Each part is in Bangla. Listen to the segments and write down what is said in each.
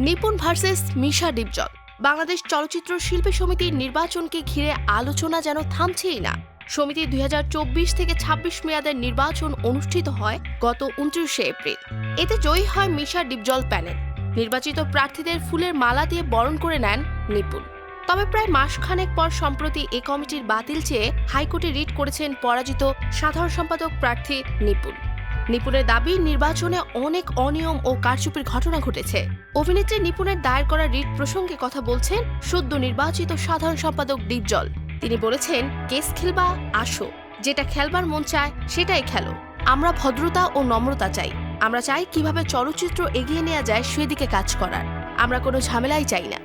নিপুণ ভার্সেস মিশা ডিপজল। বাংলাদেশ চলচ্চিত্র শিল্পী সমিতির নির্বাচনকে ঘিরে আলোচনা যেন থামছেই না। সমিতির 2024 থেকে 26 মেয়াদের নির্বাচন অনুষ্ঠিত হয় গত 29 এপ্রিল। এতে জয়ী হয় মিশা ডিপজল প্যানেল। নির্বাচিত প্রার্থীদের ফুলের মালা দিয়ে বরণ করে নেন নিপুণ। তবে প্রায় মাসখানেক পর সম্প্রতি এ কমিটির বাতিল চেয়ে হাইকোর্টে রিট করেছেন পরাজিত সাধারণ সম্পাদক প্রার্থী নিপুণ। নিপুণের দাবি, নির্বাচনে অনেক অনিয়ম ও কারচুপির ঘটনা ঘটেছে। অভিনেত্রী নিপুণের দায়ের করা রিট প্রসঙ্গে কথা বলছেন সদ্য নির্বাচিত সাধারণ সম্পাদক ডিপজল। তিনি বলেছেন, কেস খেলবা আসো, যেটা খেলবার মন চায় সেটাই খেলো। আমরা ভদ্রতা ও নম্রতা চাই। আমরা চাই কিভাবে চলচ্চিত্র এগিয়ে নেওয়া যায় সেদিকে কাজ করার। আমরা কোনো ঝামেলাই চাই না।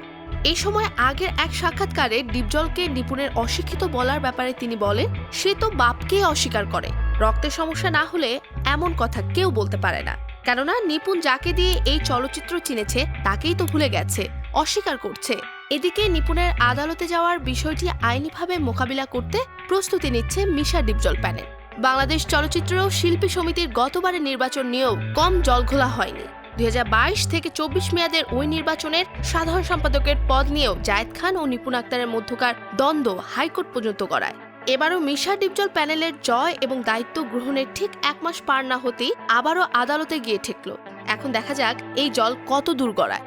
এই সময় আগের এক সাক্ষাৎকারে ডিপজলকে নিপুণের অশিক্ষিত বলার ব্যাপারে তিনি বলেন, সে তো বাপকে অস্বীকার করে। রক্তের সমস্যা না হলে এমন কথা কেউ বলতে পারে না। কেননা নিপুণ যাকে দিয়ে এই চলচ্চিত্র চিনেছে তাকেই তো ভুলে গেছে, অস্বীকার করছে। এদিকে নিপুণের আদালতে যাওয়ার বিষয়টি আইনিভাবে মোকাবিলা করতে প্রস্তুতি নিচ্ছে মিশা ডিপজল প্যানেল। বাংলাদেশ চলচ্চিত্র শিল্পী সমিতির গতবারের নির্বাচন নিয়েও কম জলঘোলা হয়নি। 2022 থেকে 24 মেয়াদের ওই নির্বাচনের সাধারণ সম্পাদকের পদ নিয়েও জায়েদ খান ও নিপুণ আক্তারের মধ্যকার দ্বন্দ্ব হাইকোর্ট পর্যন্ত গড়ায়। এবারও মিশা ডিপজল প্যানেলের জয় এবং দায়িত্ব গ্রহণের ঠিক 1 মাস পার না হতেই আবারও আদালতে গিয়ে ঠেকল। এখন দেখা যাক এই জল কত দূর গড়ায়।